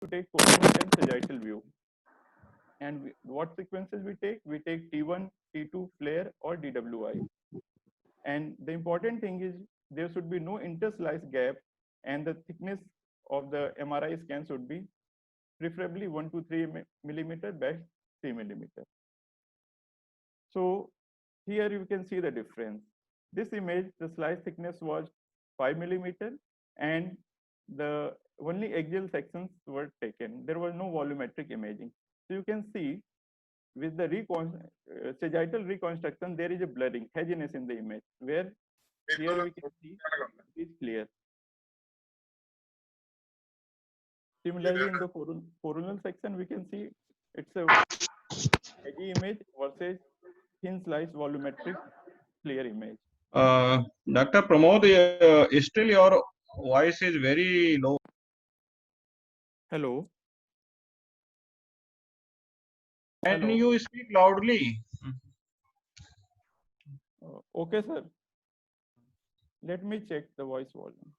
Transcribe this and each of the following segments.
to take coronal and sagittal view. And what sequences we take? We take T1, T2, flare, or DWI. And the important thing is there should be no interslice gap, and the thickness of the MRI scan should be preferably 1 to 3 millimeter, best 3 millimeter. So here you can see the difference. This image, the slice thickness was 5 millimeter, and the only axial sections were taken. There was no volumetric imaging. So you can see with the sagittal reconstruction, there is a blurring, haziness in the image, where here we can see it is clear. Similarly, in the coronal section, we can see it's a hazy image versus thin slice volumetric clear image. Dr. Pramod, still your voice is very low. Hello. Can Hello. you speak loudly? Okay, sir. Let me check the voice volume.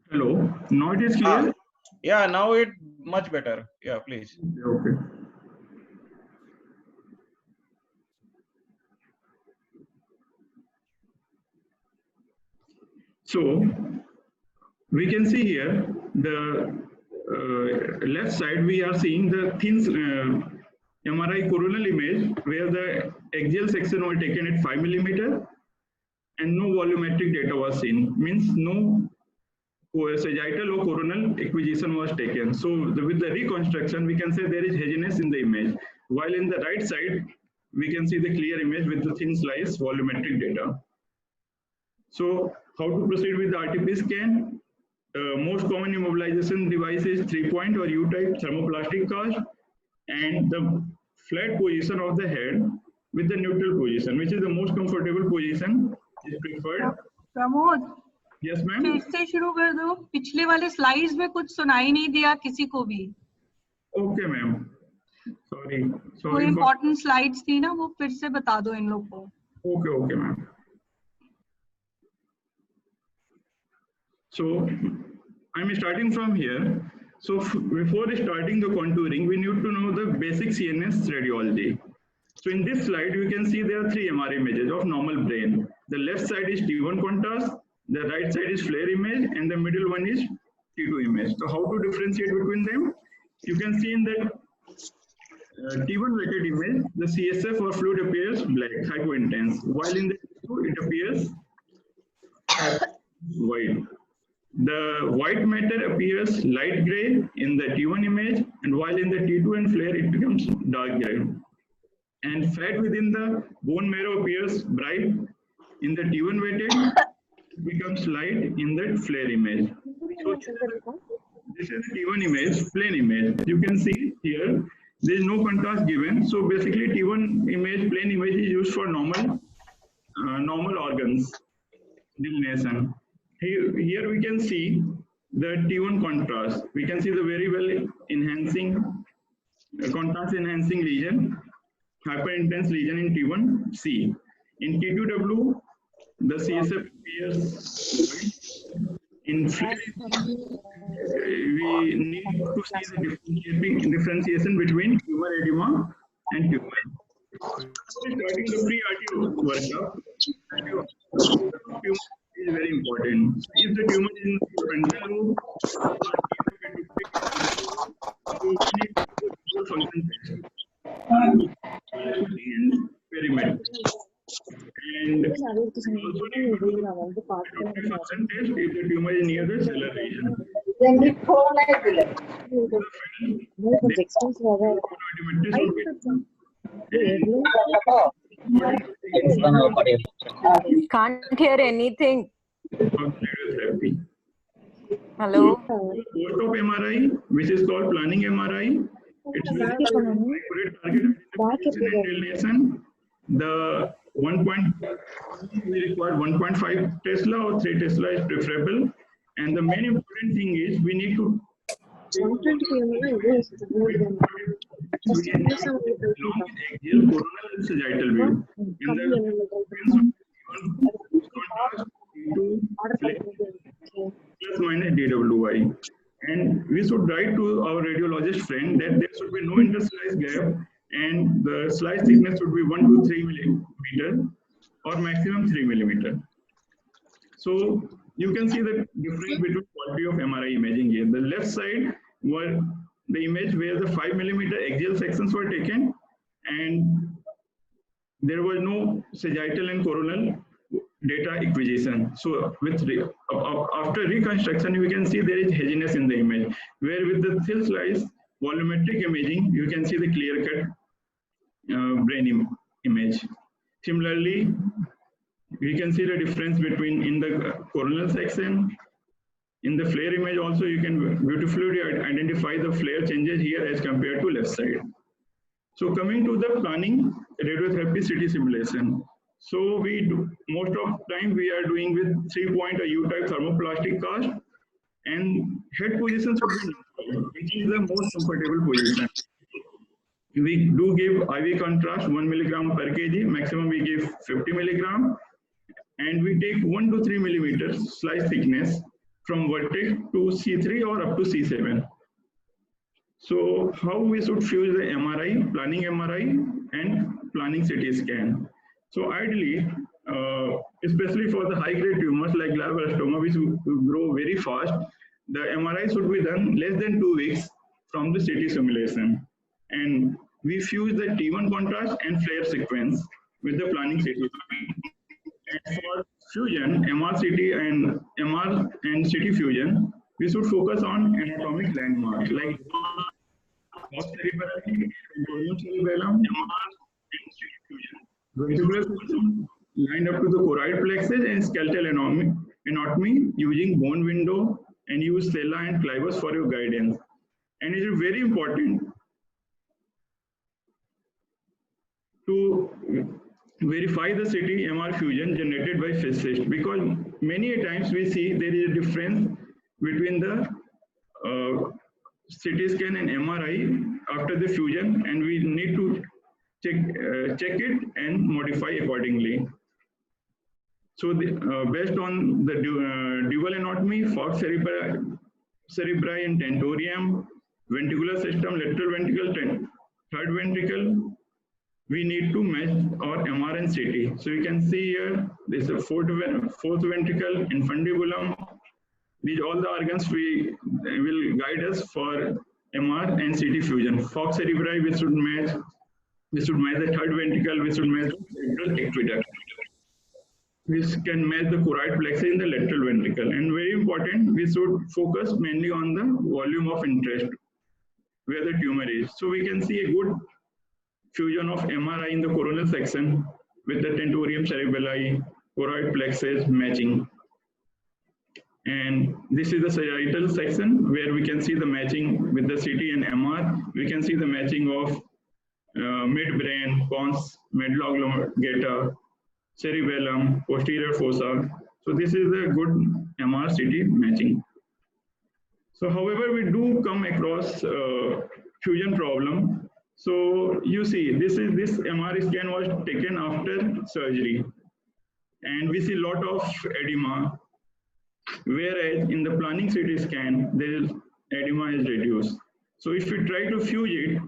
Hello. Now it is clear? Yeah, now it much better. Yeah, please. Okay. So we can see here the left side, we are seeing the thin MRI coronal image where the axial section was taken at 5 millimeter and no volumetric data was seen. Means no sagittal or coronal acquisition was taken. So with the reconstruction, we can say there is haziness in the image. While in the right side, we can see the clear image with the thin slice volumetric data. So how to proceed with the RTP scan? Most common immobilization device is 3-point or U-type thermoplastic cast, and the flat position of the head with the neutral position, which is the most comfortable position, is preferred. Pramod, Yes, ma'am. फिर से शुरू कर दो. पिछले वाले slides में कुछ सुनाई नहीं दिया किसी को भी. Okay, ma'am. Sorry. वो इम्पोर्टेंट स्लाइड्स थी ना, वो फिर से बता दो इन लोग को. Okay, ma'am. So I'm starting from here. So before starting the contouring, we need to know the basic CNS radiology. So in this slide, you can see there are 3 MR images of normal brain. The left side is T1 contrast, the right side is flare image, and the middle one is T2 image. So how to differentiate between them? You can see in that T1 weighted image, the CSF or fluid appears black, hypointense, while in the T2 it appears white. The white matter appears light gray in the T1 image, and while in the T2 and flare it becomes dark gray. And fat within the bone marrow appears bright in the T1 weighted, becomes light in the flare image. So this is T1 image, plain image. You can see here there is no contrast given. So basically T1 image, plain image is used for normal organs delineation. Here we can see the T1 contrast. We can see the very well enhancing contrast enhancing lesion, hyperintense lesion in T1C. In T2W, the CSF appears in flare. We need to see the differentiation between tumor edema and tumor. Starting the pre-RT workup, tumor is very important. If the tumor is in the frontal lobe, we need to do function test and perimeter. And also need to do function test if the tumor is near the cellular region. Can't hear anything. Hello. Post-op MRI, which is called planning MRI, it's very accurate target delineation. The 1. We require 1.5 Tesla or 3 Tesla is preferable. And the main important thing is we need to We along with axial, coronal, and sagittal view. In the contrast to plus minus dWi. And we should write to our radiologist friend that there should be no interslice gap and the slice thickness should be 1 to 3 millimeter or maximum 3 millimeter. So you can see the difference between quality of MRI imaging here. The left side were the image where the 5 millimeter axial sections were taken and there was no sagittal and coronal data acquisition. So with after reconstruction, you can see there is haziness in the image, where with the thin slice volumetric imaging, you can see the clear-cut brain image. Similarly, we can see the difference between in the coronal section. In the flare image also, you can beautifully identify the flare changes here as compared to left side. So coming to the planning radiotherapy CT simulation. So we do, most of the time we are doing with 3-point or U-type thermoplastic cast and head position should be neutral, which is the most comfortable position. We do give IV contrast 1 milligram per kg, maximum we give 50 milligram, and we take 1 to 3 millimeters slice thickness from vertex to C3 or up to C7. So how we should fuse the MRI, planning MRI and planning CT scan. So ideally, especially for the high-grade tumors like glioblastoma, which grow very fast, the MRI should be done less than 2 weeks from the CT simulation. And we fuse the T1 contrast and flare sequence with the planning CT. And for fusion, MR and CT fusion, we should focus on anatomic landmarks like cerebellum, cerebellum, MR, and CT fusion. Ventricular system lined up to the choroid plexus and skeletal anatomy using bone window and use Stella and Clivus for your guidance. And it is very important to verify the CT MR fusion generated by physicist, because many times we see there is a difference between the CT scan and MRI after the fusion, and we need to check it and modify accordingly. So based on the dual anatomy, falx cerebri and tentorium, ventricular system, lateral ventricle, third ventricle, we need to match our MR and CT. So you can see here, this is a fourth ventricle, infundibulum. These all the organs will guide us for MR and CT fusion. Falx cerebri, we should match the third ventricle, we should match the cerebral aqueduct. We can match the choroid plexus in the lateral ventricle. And very important, we should focus mainly on the volume of interest, where the tumor is. So we can see a good fusion of MRI in the coronal section with the tentorium cerebelli, choroid plexus matching. And this is the sagittal section where we can see the matching with the CT and MR. We can see the matching of midbrain, pons, medulla oblongata, cerebellum, posterior fossa. So this is a good MR-CT matching. So however, we do come across fusion problem. So you see, this MR scan was taken after surgery. And we see a lot of edema. Whereas in the planning CT scan, edema is reduced. So if we try to fuse it,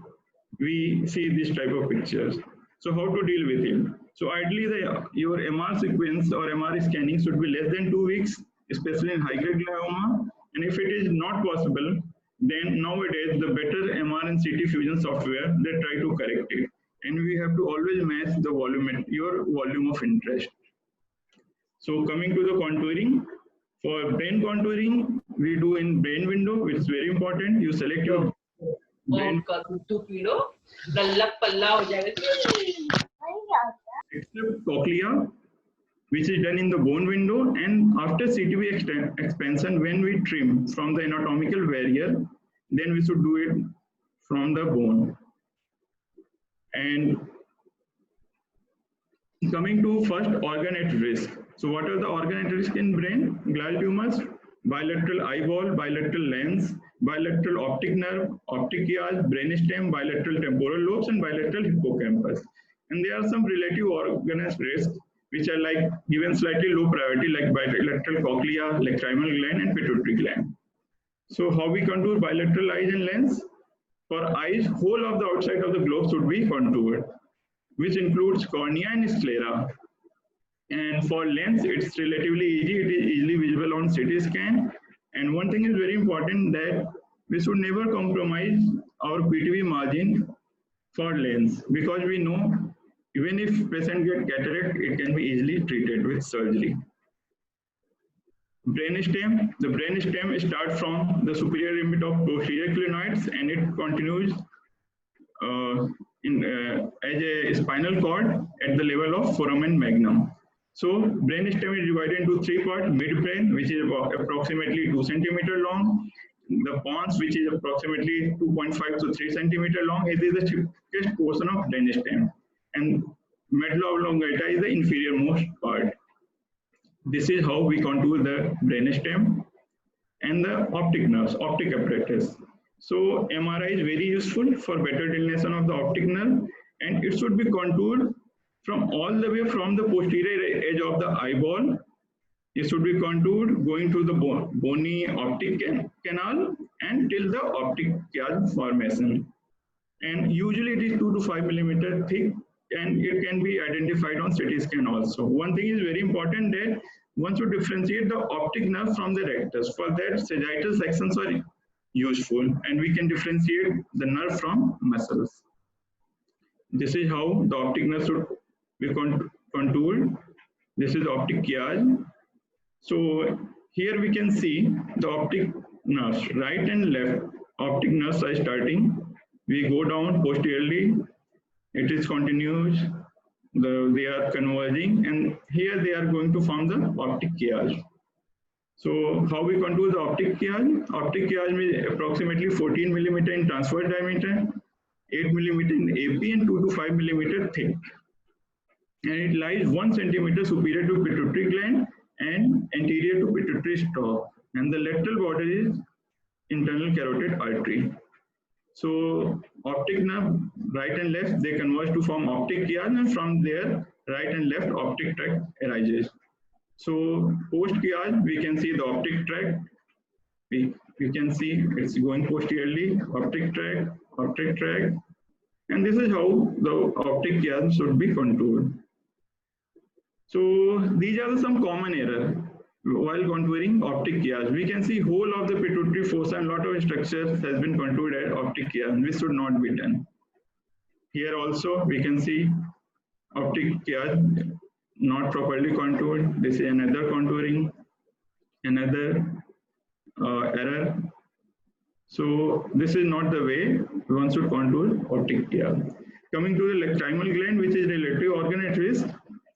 we see this type of pictures. So how to deal with it? So ideally, your MR sequence or MR scanning should be less than 2 weeks, especially in high-grade glioma. And if it is not possible, then nowadays the better MR and CT fusion software, they try to correct it. And we have to always match the volume, your volume of interest. So coming to the contouring, for brain contouring, we do in brain window, which is very important. You select your brain. Except cochlea, which is done in the bone window, and after CTV expansion, when we trim from the anatomical barrier, then we should do it from the bone. And coming to first organ at risk. So what are the organ at risk in brain? Glial tumors, bilateral eyeball, bilateral lens, bilateral optic nerve, optic chiasm, brainstem, bilateral temporal lobes, and bilateral hippocampus. And there are some relative organs risks which are like given slightly low priority, like bilateral cochlea, lacrimal gland, and pituitary gland. So how we contour bilateral eyes and lens? For eyes, whole of the outside of the globe should be contoured, which includes cornea and sclera. And for lens, it's relatively easy. It is easily visible on CT scan. And one thing is very important, that we should never compromise our PTV margin for lens, because we know even if patient get cataract, it can be easily treated with surgery. Brainstem. The brainstem starts from the superior limit of posterior clinoids and it continues as a spinal cord at the level of foramen magnum. So brainstem is divided into three parts: midbrain, which is approximately 2 centimeter long; the pons, which is approximately 2.5 to 3 centimeter long. It is the thickest portion of brainstem, and medulla oblongata is the inferior most part. This is how we contour the brainstem and the optic nerves, optic apparatus. So MRI is very useful for better delineation of the optic nerve, and it should be contoured from all the way from the posterior edge of the eyeball. It should be contoured going to the bony optic canal and till the optic chiasm formation. And usually it is 2 to 5 millimeter thick, and it can be identified on CT scan also. One thing is very important, that one should differentiate the optic nerve from the rectus. For that, sagittal sections are useful, and we can differentiate the nerve from muscles. This is how the optic nerve should be contoured. This is optic chiasm. So here we can see the optic nerves, right and left optic nerves are starting. We go down posteriorly, it is continuous, they are converging, and here they are going to form the optic chiasm. So how we contour the optic chiasm? Optic chiasm is approximately 14 millimeter in transverse diameter, 8 millimeter in AP, and 2 to 5 millimeter thick. And it lies 1 centimeter superior to pituitary gland and anterior to pituitary stalk. And the lateral border is internal carotid artery. So optic nerve, right and left, they converge to form optic chiasm, and from there, right and left optic tract arises. So post chiasm, we can see the optic tract. We can see it's going posteriorly, optic tract, and this is how the optic chiasm should be contoured. So these are some common errors while contouring optic chiasm. We can see whole of the pituitary fossa and lot of structures has been contoured at optic chiasm. This should not be done. Here also we can see optic chiasm not properly contoured. This is another contouring, another error. So this is not the way one should contour optic chiasm. Coming to the lacrimal gland, which is relative organ at risk.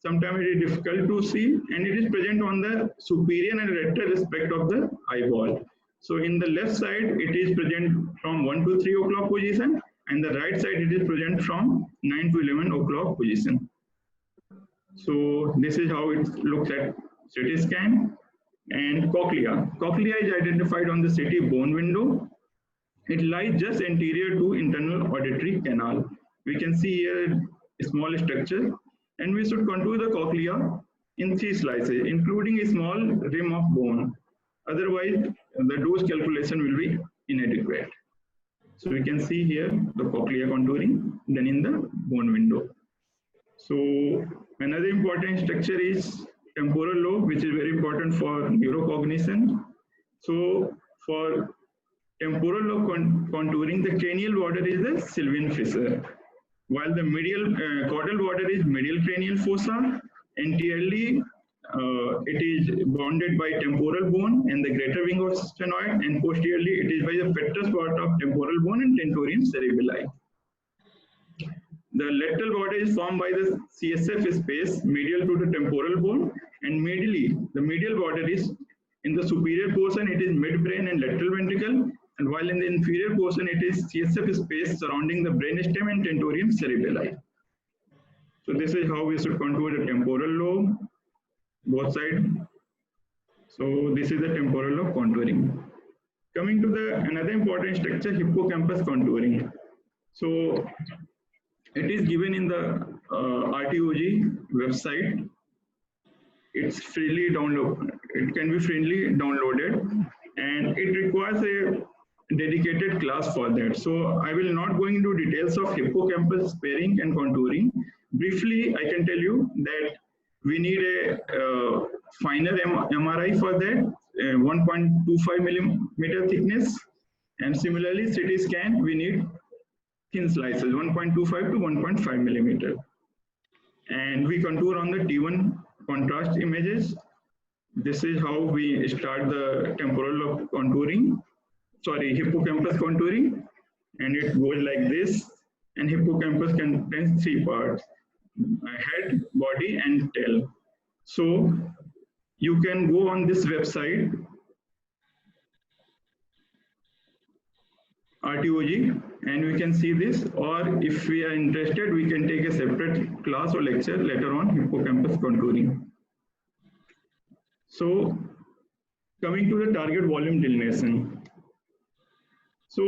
Sometimes it is difficult to see, and it is present on the superior and lateral aspect of the eyeball. So in the left side, it is present from 1 to 3 o'clock position, and the right side, it is present from 9 to 11 o'clock position. So this is how it looks at CT scan. And cochlea. Cochlea is identified on the CT bone window. It lies just anterior to internal auditory canal. We can see here a small structure. And we should contour the cochlea in 3 slices, including a small rim of bone. Otherwise, the dose calculation will be inadequate. So we can see here the cochlea contouring done in the bone window. So another important structure is temporal lobe, which is very important for neurocognition. So for temporal lobe contouring, the cranial border is the Sylvian fissure, while the medial caudal border is medial cranial fossa. Anteriorly, it is bounded by temporal bone and the greater wing of sphenoid, and posteriorly it is by the petrous part of temporal bone and tentorium cerebelli. The lateral border is formed by the CSF space medial to the temporal bone, and medially, the medial border is in the superior portion, it is midbrain and lateral ventricle, and while in the inferior portion, it is CSF space surrounding the brainstem and tentorium cerebelli. So this is how we should contour the temporal lobe, both sides. So this is the temporal lobe contouring. Coming to the another important structure, hippocampus contouring. So it is given in the RTOG website. It's freely download. It can be freely downloaded, and it requires a dedicated class for that. So I will not go into details of hippocampus sparing and contouring. Briefly, I can tell you that we need a finer MRI for that, 1.25 millimeter thickness, and similarly CT scan we need thin slices, 1.25 to 1.5 millimeter, and we contour on the T1 contrast images. This is how we start the temporal lobe contouring, hippocampus contouring, and it goes like this. And hippocampus contains three parts: head, body, and tail. So you can go on this website, RTOG, and we can see this, or if we are interested, we can take a separate class or lecture later on hippocampus contouring. So coming to the target volume delineation. So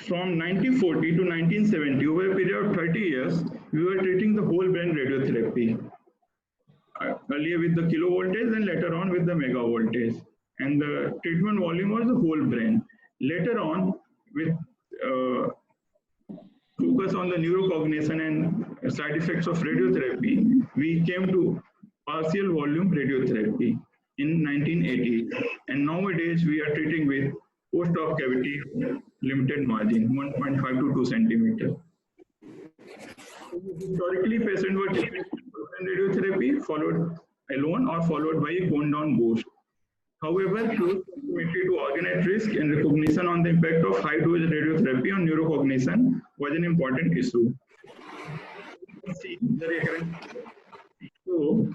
from 1940 to 1970, over a period of 30 years, we were treating the whole brain radiotherapy. Earlier with the kilovoltage and later on with the megavoltage. And the treatment volume was the whole brain. Later on, with focus on the neurocognition and side effects of radiotherapy, we came to partial volume radiotherapy in 1980. And nowadays we are treating with post-op cavity limited margin, 1.5 to 2 centimeter. Historically, patients were taking radiotherapy followed alone or followed by a cone down boost. However, close proximity to organ at risk and recognition on the impact of high dose radiotherapy on neurocognition was an important issue. See the recurrent. So,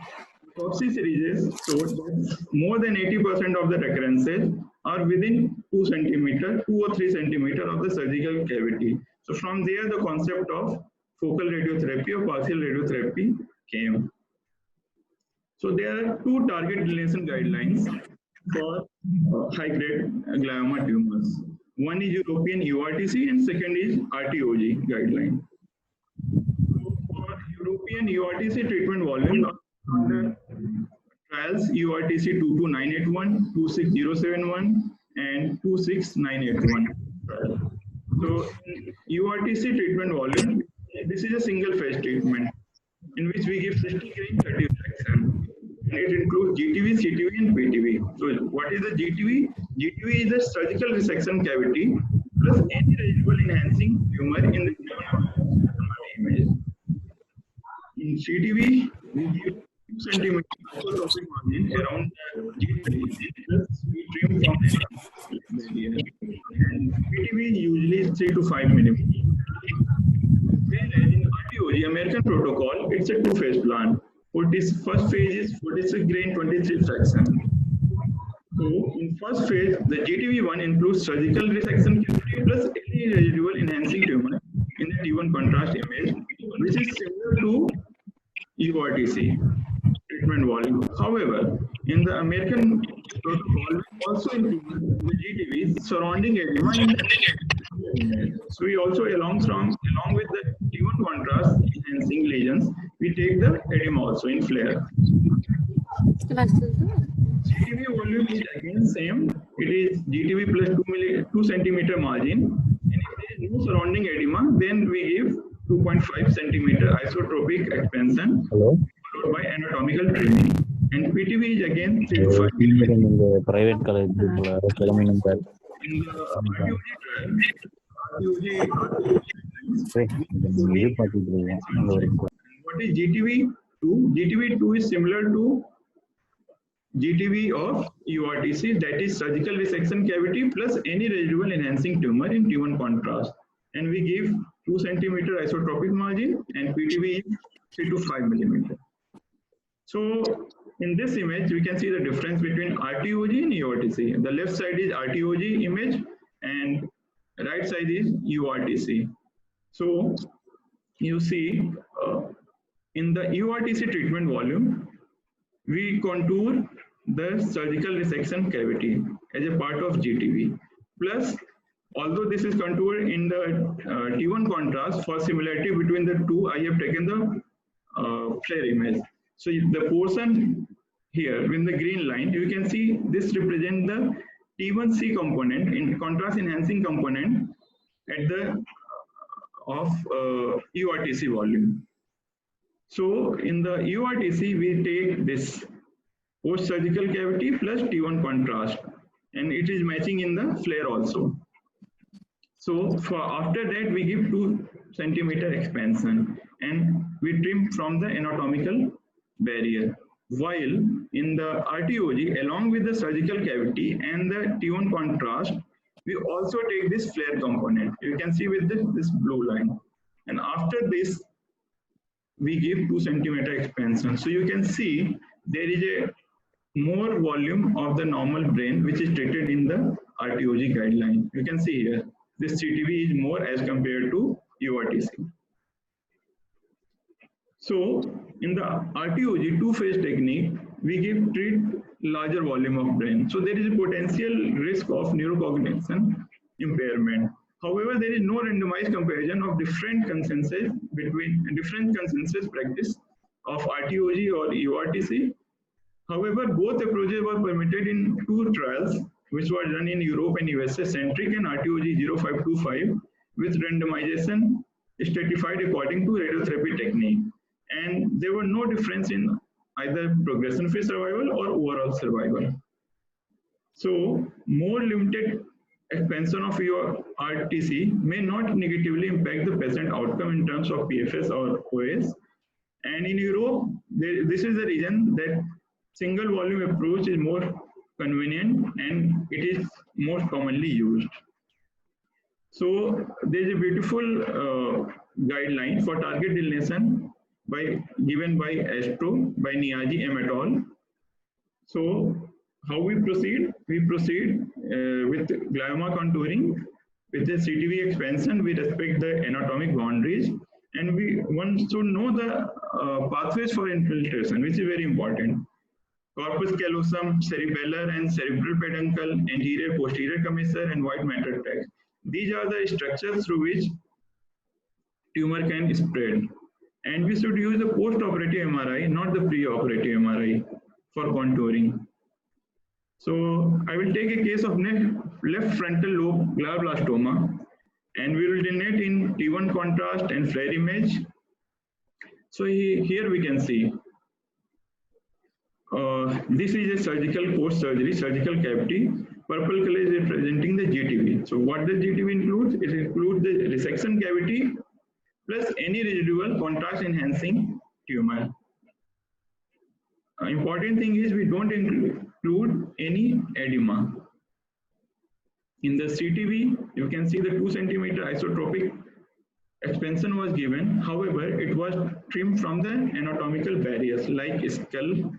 autopsy series showed that more than 80% of the recurrences are within 2 centimeter, 2 or 3 centimeter of the surgical cavity. So from there, the concept of focal radiotherapy or partial radiotherapy came. So there are two target delineation guidelines for high-grade glioma tumors. One is European EORTC and second is RTOG guideline. So for European EORTC treatment volume, under trials EORTC 22981, 26071 and 26981. So EORTC treatment volume, this is a single phase treatment in which we give 60 grain 30 resection. And it includes GTV, CTV and PTV. So what is the GTV? GTV is a surgical resection cavity plus any residual enhancing tumor in the image. In CTV, we give 2 centimeter isotropic margin around the GTV plus we trim from the area. And PTV usually is 3 to 5 millimeters. Whereas in RTOG, American protocol, it's a two-phase plan. First phase is 46 grain 23 fraction. So in first phase, the GTV1 includes surgical resection cavity plus any residual enhancing tumor in the T1 contrast image, which is similar to EORTC treatment volume. However, in the American protocol, we also include the GTV surrounding edema in the image. So we also along with the T1 contrast enhancing lesions, we take the edema also in flare. GTV volume is again same. It is GTV plus 2 centimeter margin. And if there is no surrounding edema, then we give 2.5 centimeter isotropic expansion followed by anatomical trimming. And PTV is again 3 to 5 millimeter. In the private college, in the RTOG trial, what is GTV2? GTV2 is similar to GTV of EORTC, that is surgical resection cavity plus any residual enhancing tumor in T1 contrast. And we give 2 centimeter isotropic margin and PTV is 3 to 5 millimeter. So in this image, we can see the difference between RTOG and EORTC. The left side is RTOG image and right side is EORTC. So you see in the EORTC treatment volume, we contour the surgical resection cavity. as a part of GTV. Plus, although this is contoured in the T1 contrast, for similarity between the two, I have taken the flare image. So the portion here in the green line, you can see this represents the T1C component, in contrast enhancing component at the of URTC volume. So in the URTC, we take this post-surgical cavity plus T1 contrast, and it is matching in the flare also. So for after that, we give 2 centimeter expansion and we trim from the anatomical barrier. While in the RTOG, along with the surgical cavity and the T1 contrast, we also take this flare component. You can see with this blue line. And after this, we give 2 centimeter expansion. So you can see there is a more volume of the normal brain which is treated in the RTOG guideline. You can see here, this CTV is more as compared to URTC. So in the RTOG two-phase technique, we treat larger volume of brain. So there is a potential risk of neurocognition impairment. However, there is no randomized comparison of different consensus practice of RTOG or URTC. However, both approaches were permitted in 2 trials which were done in Europe and USA, Centric and RTOG 0525, with randomization stratified according to radiotherapy technique. And there were no difference in either progression-free survival or overall survival. So more limited expansion of your RTC may not negatively impact the patient outcome in terms of PFS or OS. And in Europe, this is the reason that single volume approach is more convenient and it is most commonly used. So there is a beautiful guideline for target delineation given by Astro, by Niazi M et al. So how we proceed? We proceed with glioma contouring with the CTV expansion. We respect the anatomic boundaries, and one should know the pathways for infiltration, which is very important. Corpus callosum, cerebellar and cerebral peduncle, anterior posterior commissure, and white matter tract. These are the structures through which tumor can spread. And we should use the post-operative MRI, not the pre-operative MRI for contouring. So I will take a case of left frontal lobe glioblastoma, and we will delineate in T1 contrast and flare image. So here we can see this is a surgical post-surgery surgical cavity. Purple color is representing the GTV. So what does GTV include? It includes the resection cavity plus any residual contrast enhancing tumor. Important thing is we don't include any edema. In the CTV, you can see the 2 centimeter isotropic expansion was given. However, it was trimmed from the anatomical barriers like skull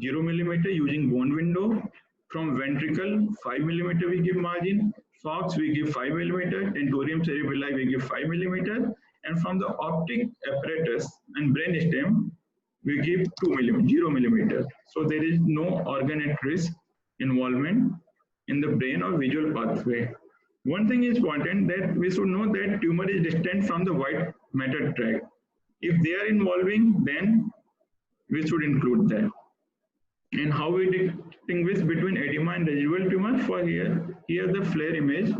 0 millimeter using bone window. From ventricle 5 millimeter we give margin. Fox we give 5 millimeter. Tentorium cerebelli we give 5 millimeter. And from the optic apparatus and brain stem, we give 0 millimeter. So there is no organ at risk involvement in the brain or visual pathway. One thing is important that we should know that tumor is distant from the white matter tract. If they are involving, then we should include that. And how we distinguish between edema and residual tumor? For here the flare image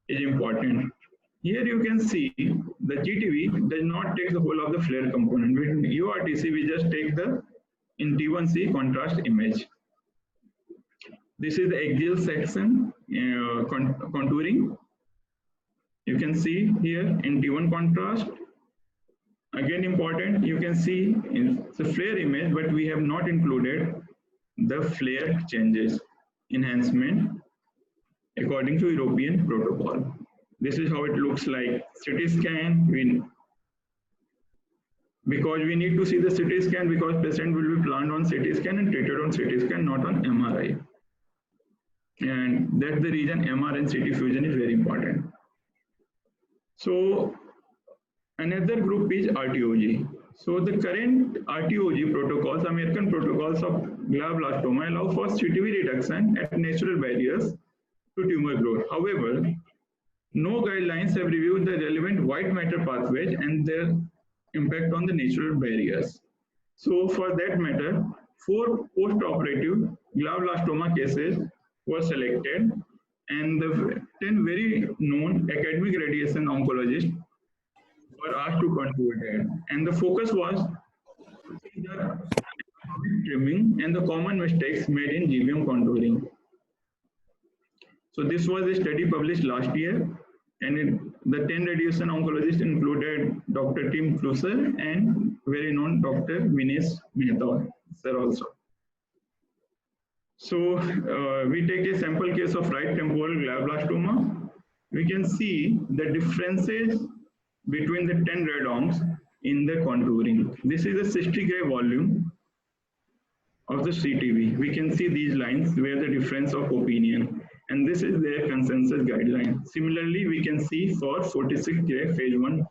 is important. Here you can see the GTV does not take the whole of the flare component. With URTC, we just take the in T1C contrast image. This is the axial section contouring. You can see here in T1 contrast. Again important, you can see in the flare image, but we have not included the flare changes, enhancement according to European protocol. This is how it looks like. CT scan, because we need to see the CT scan because patient will be planned on CT scan and treated on CT scan, not on MRI. And that's the reason MR and CT fusion is very important. So another group is RTOG. So the current RTOG protocols, American protocols of glioblastoma, allow for CTV reduction at natural barriers to tumor growth. However, no guidelines have reviewed the relevant white matter pathways and their impact on the natural barriers. So for that matter, 4 post-operative glioblastoma cases were selected, and the 10 very known academic radiation oncologists were asked to contribute. And the focus was the trimming and the common mistakes made in GBM contouring. So this was a study published last year, and the 10 radiation oncologists included Dr. Tim Flusser and very known Dr. Vinesh Mehta, sir also. So we take a sample case of right temporal glioblastoma. We can see the differences between the 10 radomes in the contouring. This is a 60 gray volume of the CTV. We can see these lines where the difference of opinion, and this is their consensus guideline. Similarly, we can see for 46 gray phase 1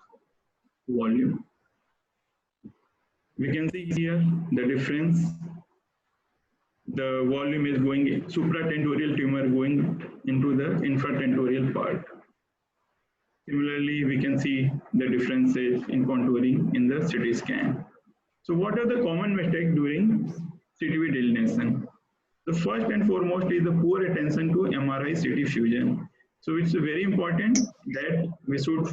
volume. We can see here the difference. The volume is going, supratentorial tumor going into the infratentorial part. Similarly, we can see the differences in contouring in the CT scan. So what are the common mistakes during CTV delineation? The first and foremost is the poor attention to MRI CT fusion. So it's very important that we should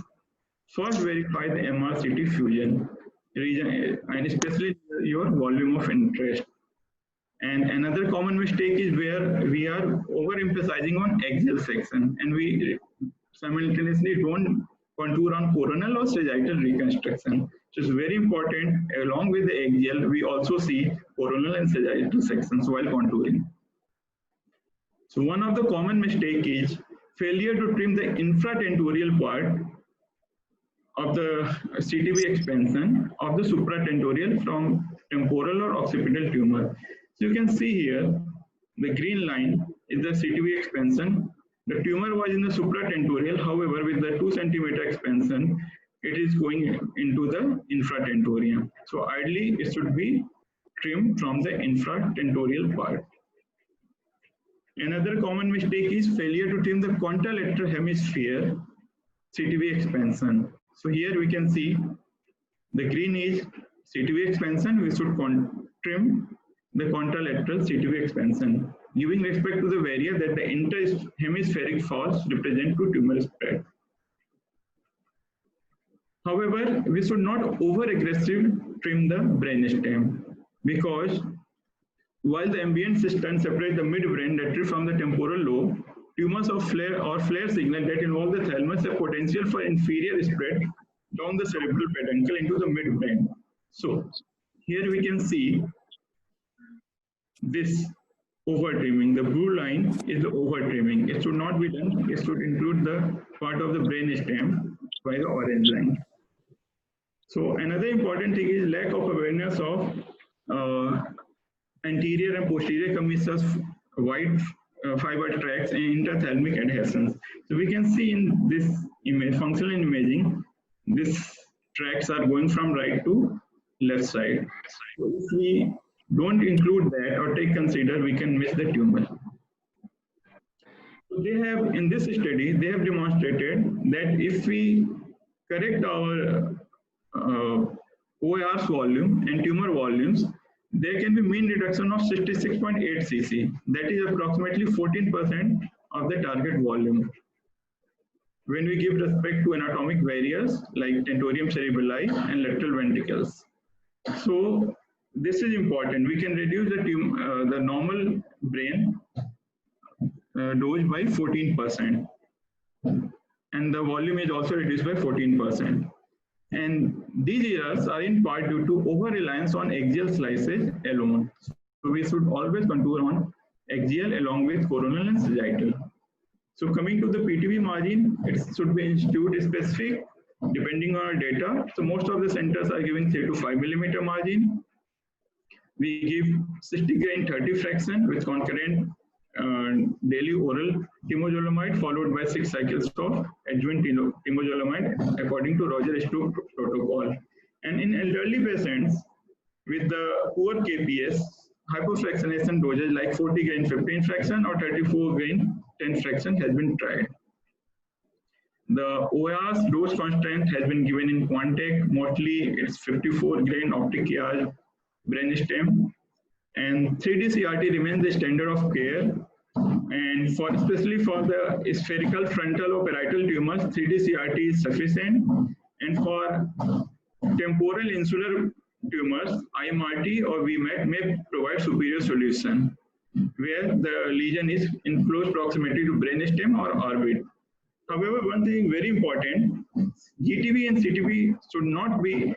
first verify the MR CT fusion region, and especially your volume of interest. And another common mistake is where we are overemphasizing on axial section, and we simultaneously don't contour on coronal or sagittal reconstruction. So it's very important, along with the axial, we also see coronal and sagittal sections while contouring. So one of the common mistake is failure to trim the infratentorial part of the CTV expansion of the supratentorial from temporal or occipital tumor. So you can see here, the green line is the CTV expansion. The tumor was in the supratentorial, however, with the 2 centimeter expansion, it is going into the infratentorium. So ideally, it should be trimmed from the infratentorial part. Another common mistake is failure to trim the contralateral hemisphere CTV expansion. So here we can see the green is CTV expansion. We should trim the contralateral CTV expansion, giving respect to the area that the interhemispheric falls represent to tumor spread. However, we should not over-aggressive trim the brainstem, because while the ambient cistern separates the midbrain lateral from the temporal lobe, tumors of flare or flare signal that involve the thalamus have potential for inferior spread down the cerebral peduncle into the midbrain. So here we can see this over trimming. The blue line is the over trimming. It should not be done. It should include the part of the brainstem by the orange line. So another important thing is lack of awareness of anterior and posterior commissures white fiber tracts and interthalamic adhesions. So we can see in this image, functional imaging, these tracts are going from right to left side. So if we don't include that or consider, we can miss the tumor. So they have, in this study, they have demonstrated that if we correct our OAR's volume and tumor volumes, there can be mean reduction of 66.8 cc. That is approximately 14% of the target volume, when we give respect to anatomic barriers like tentorium cerebelli and lateral ventricles. So this is important. We can reduce the normal brain dose by 14%, and the volume is also reduced by 14%. And these errors are in part due to over-reliance on axial slices alone. So we should always contour on axial along with coronal and sagittal. So coming to the PTV margin, it should be institute specific depending on our data. So most of the centers are giving 3 to 5 millimeter margin. We give 60 grain 30 fraction with concurrent daily oral temozolomide followed by 6 cycles of adjuvant temozolomide according to Roger Stu protocol. And in elderly patients with the poor KPS, hypofractionation dosage like 40 grain 15 fraction or 34 grain 10 fraction has been tried. The OAS dose constraint has been given in Quantec. Mostly it's 54 grain optic charge brainstem, and 3D CRT remains the standard of care. And especially for the spherical frontal or parietal tumors, 3D CRT is sufficient. And for temporal insular tumors, IMRT or VMAT may provide superior solution, where the lesion is in close proximity to brainstem or orbit. However, one thing very important, GTV and CTV should not be,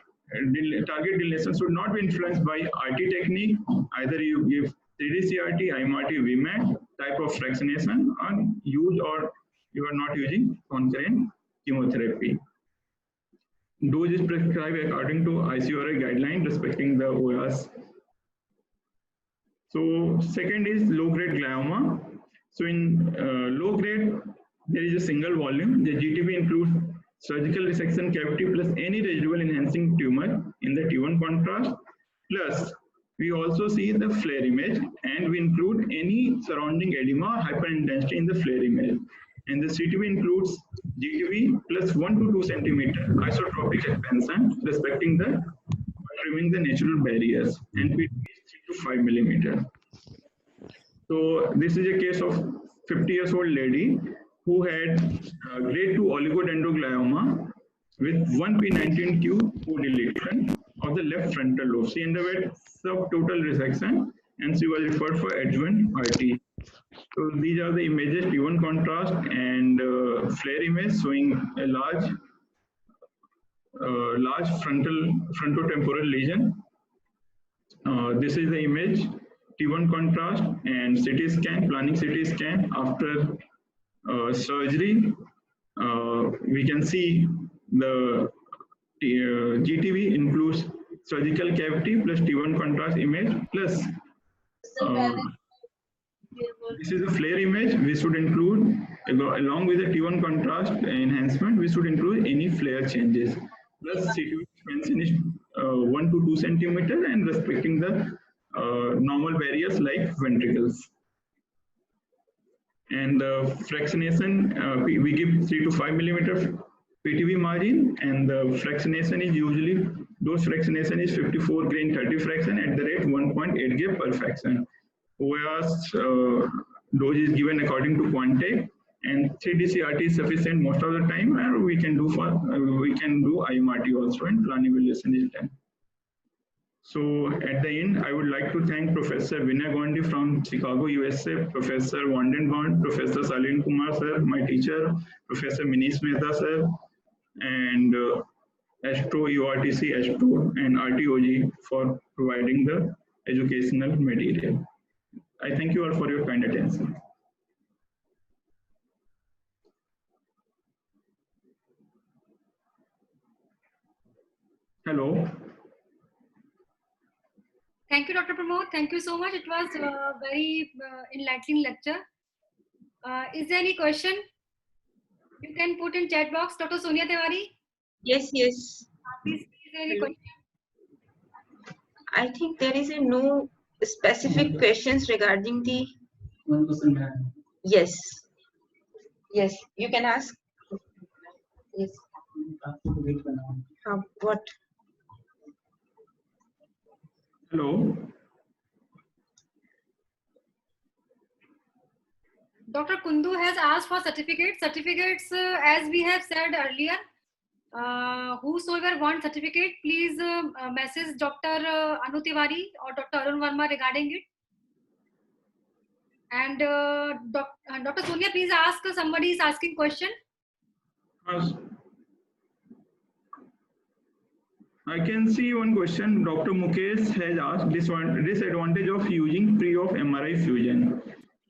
target delineation should not be influenced by RT technique. Either you give 3D CRT, IMRT, VMAT type of fractionation on use, or you are not using concurrent chemotherapy. Dose is prescribed according to ICORA guideline respecting the OAS. So second is low-grade glioma. So in low grade, there is a single volume. The GTV includes surgical resection cavity plus any residual enhancing tumor in the T1 contrast. Plus, we also see the flare image, and we include any surrounding edema hyperintensity in the flare image. And the CTV includes GTV plus 1 to 2 centimeter isotropic expansion respecting the trimming the natural barriers, and PTV is 3 to 5 millimeter. So this is a case of 50 years old lady who had grade 2 oligodendroglioma with 1p19q co-deletion of the left frontal lobe. She underwent subtotal resection and she was referred for adjuvant RT. So these are the images, T1 contrast and flare image showing a large frontotemporal lesion. This is the image, T1 contrast and CT scan, planning CT scan after surgery. We can see the GTV includes surgical cavity plus T1 contrast image plus this is a flare image. We should include, along with the T1 contrast enhancement, we should include any flare changes. Plus CTV expansion is 1 to 2 centimeter and respecting the normal barriers like ventricles. And the fractionation, we give 3 to 5 millimeter PTV margin, and the fractionation is usually, dose fractionation is 54 grain 30 fraction at the rate 1.8 gray per fraction. OAS dose is given according to Quantec, and 3D CRT is sufficient most of the time, and we can do IMRT also, and plan evaluation is done. So at the end, I would like to thank Professor Vinay Gandhi from Chicago, USA, Professor Vandenborn, Professor Salin Kumar sir, my teacher, Professor Manish Mehta sir, and Astro, URTC, Astro, and RTOG for providing the educational material. I thank you all for your kind attention. Hello. Thank you, Dr. Pramod. Thank you so much. It was a very enlightening lecture. Is there any question? You can put in chat box. Dr. Sonia Tiwari? Yes, yes. Please, is there any question? I think there is no specific questions regarding the... Yes. Yes, you can ask. Yes. What? Hello. Dr. Kundu has asked for certificates. Certificates, as we have said earlier, whosoever wants certificate, please message Dr. Anu Tiwari or Dr. Arun Verma regarding it. And Dr. Sonia, please ask. Somebody is asking question. I can see one question. Dr. Mukesh has asked disadvantage of using pre of MRI fusion.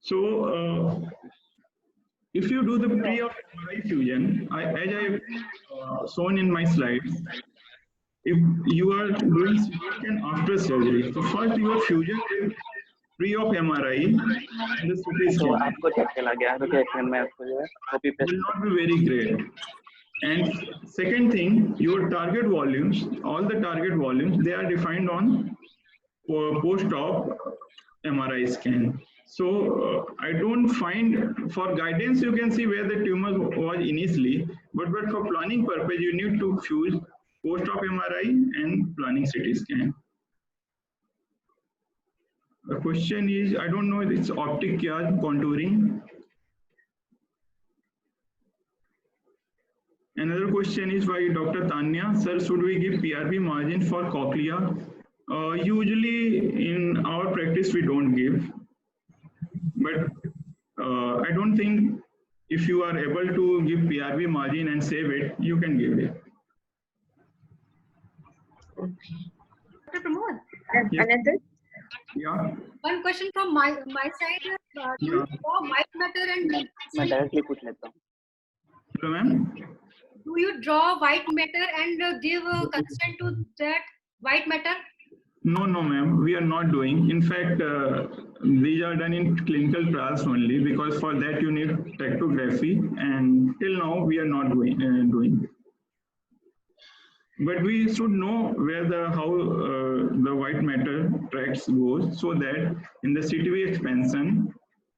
So if you do the pre of MRI fusion, as I shown in my slides, if you are doing fusion after surgery, so first your fusion is pre of MRI and the CT scan will not be very great. And second thing, your target volumes, all the target volumes, they are defined on post-op MRI scan. So I don't find, for guidance you can see where the tumor was initially, but for planning purpose you need to fuse post-op MRI and planning CT scan. The question is, I don't know, it's optic chiasm contouring. Another question is by Dr. Tanya, sir, should we give PRP margin for cochlea? Usually in our practice we don't give, but I don't think if you are able to give PRP margin and save it, you can give it. Dr. Pramod, Yes. Another? Yeah. one question from my side. Do you draw white matter and मैं directly पूछ लेता हूँ. Hello, ma'am. do you draw white matter and give consent to that white matter? No, ma'am, we are not doing. In fact, these are done in clinical trials only, because for that you need spectrography, and till now we are not doing. But we should know where how the white matter tracks goes, so that in the CTV expansion,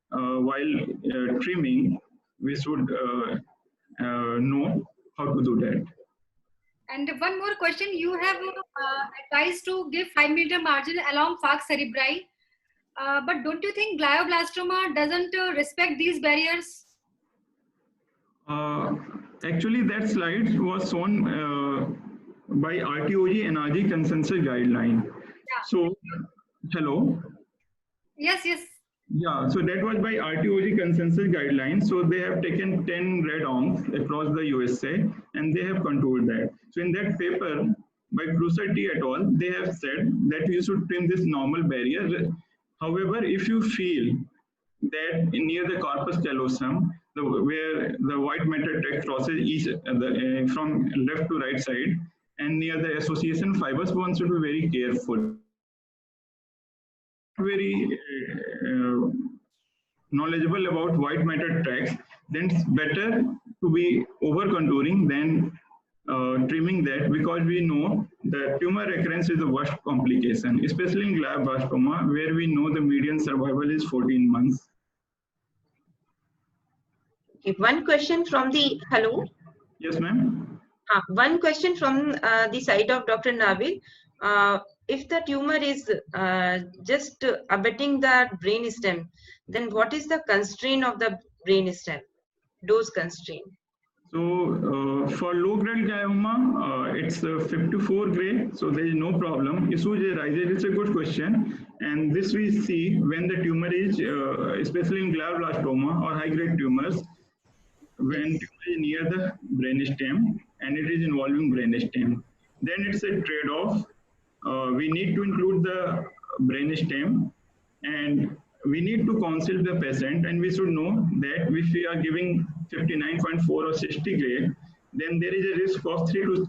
while trimming, we should know how to do that. And one more question, you have advised to give 5 mm margin along falx cerebri, but don't you think glioblastoma doesn't respect these barriers? Actually, that slide was shown by RTOG NRG consensus guideline. Yeah. So, hello. Yes. Yeah, so that was by RTOG consensus guidelines. So they have taken 10 red oncs across the USA and they have contoured that. So in that paper by Brusser T et al, they have said that you should trim this normal barrier. However, if you feel that near the corpus callosum, where the white matter tract crosses each from left to right side, and near the association fibers, one should be very careful. Very knowledgeable about white matter tracts, then it's better to be over contouring than trimming that, because we know the tumor recurrence is the worst complication, especially in glioblastoma, where we know the median survival is 14 months. Okay, one question from the, hello? Yes, ma'am. One question from the side of Dr. Nabil. If the tumor is just abutting the brain stem, then what is the constraint of the brain stem? Dose constraint. So for low-grade glioma, it's 54 gray, so there is no problem. Issues arises, it's a good question. And this we see when the tumor is, especially in glioblastoma or high-grade tumors, when tumor is near the brainstem and it is involving brainstem, then it's a trade-off. We need to include the brainstem and we need to consult the patient, and we should know that if we are giving 59.4 or 60 gray, then there is a risk of 3 to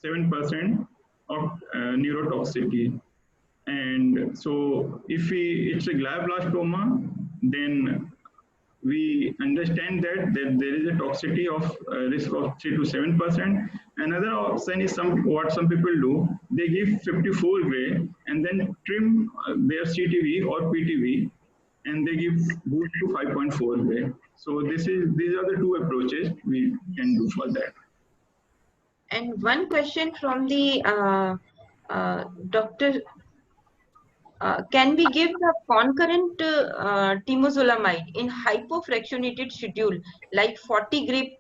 7% of neurotoxicity. And so if it's a glioblastoma, then we understand that there is a toxicity of risk of 3 to 7%. Another option is what some people do, they give 54 gray and then trim their CTV or PTV, and they give boost to 5.4 gray. So these are the two approaches we can do for that. And one question from the doctor. Can we give the concurrent temozolomide in hypofractionated schedule like 40 gray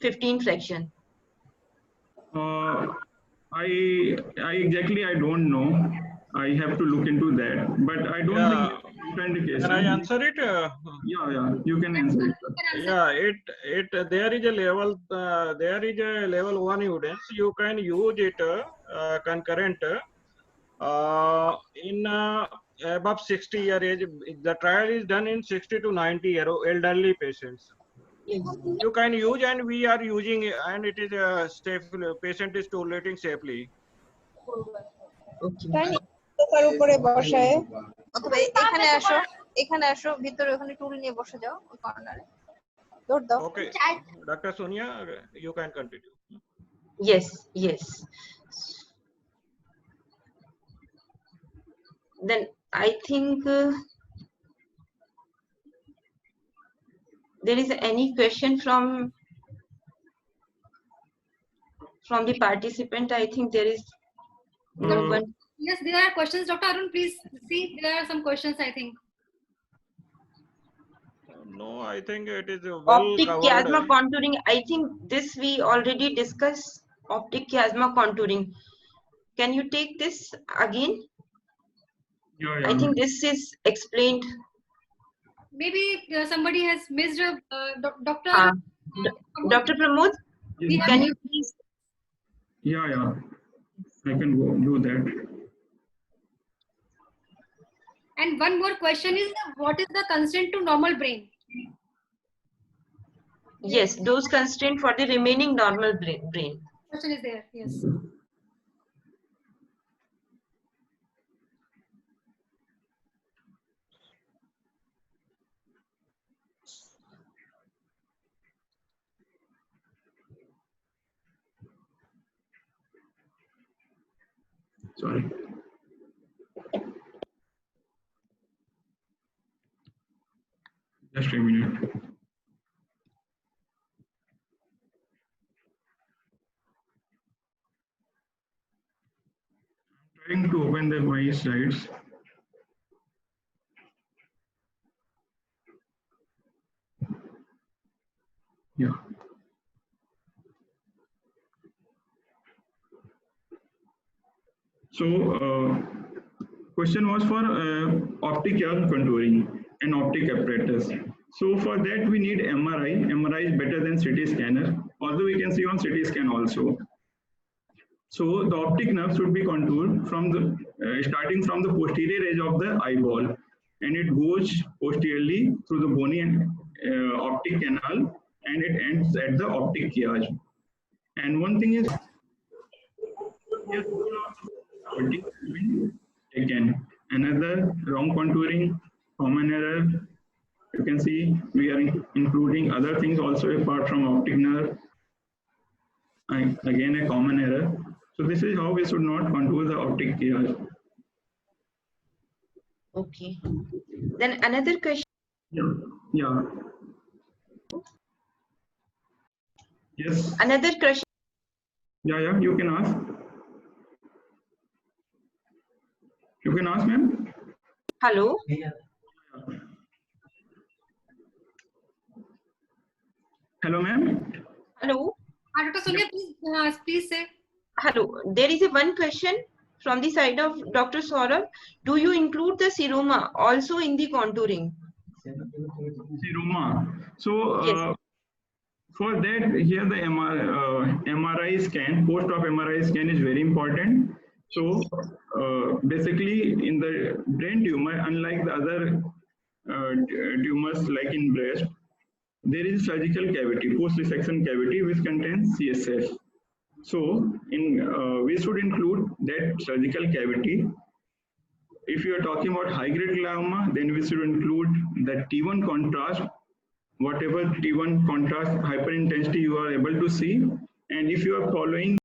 15 fraction? I exactly, I don't know. I have to look into that, but I don't think contraindication. Can I answer it? Yeah, you can answer it. Yeah, there is a level 1 evidence. You can use it concurrent in above 60 year age. The trial is done in 60 to 90 year elderly patients. You can use, and we are using it, and it is safe. Patient is tolerating safely. Okay. উপরে বসায় অথবা এখানে আসো ভিতরে ওখানে টুল নিয়ে বসে যাও ওই কর্নারে Don't know. Okay, Dr. Sonia, you can continue. Yes, yes. Then I think there is any question from the participant. I think there is no one. Yes, there are questions. Dr. Arun, please see. There are some questions, I think. No, I think it is well Optic covered. chiasma contouring. I think this we already discussed. Optic chiasma contouring. Can you take this again? Yeah, I think this is explained. Maybe somebody has missed. Dr. Dr. Pramod, Yes. can you please? Yeah. I can go do that. And one more question is, what is the constraint to normal brain? Yes, those constraints for the remaining normal brain. Question is there. Yes. Sorry. Just a minute. I'm trying to open my slides. Yeah. So, question was for optic chiasm contouring and optic apparatus. So for that we need MRI. MRI is better than CT scanner, although we can see on CT scan also. So the optic nerve should be contoured from the starting from the posterior edge of the eyeball, and it goes posteriorly through the bony and optic canal, and it ends at the optic chiasm. And one thing is, again, another wrong contouring, common error. You can see we are including other things also apart from optic nerve. And again, a common error. So this is how we should not contour the optic chiasm. Okay. Then another question. Yeah. Yes. Another question. Yeah, you can ask. You can ask, ma'am. Hello. Hello, ma'am. Hello. Dr. Sonia, please say. Hello. There is one question from the side of Dr. Saurabh. Do you include the seroma also in the contouring? Seroma. So Yes. for that, here the MRI scan, post-op MRI scan is very important. So basically in the brain tumor, unlike the other tumors like in breast, there is surgical cavity, post-resection cavity, which contains CSF. So we should include that surgical cavity. If you are talking about high-grade glioma, then we should include the T1 contrast, whatever T1 contrast hyperintensity you are able to see. And if you are following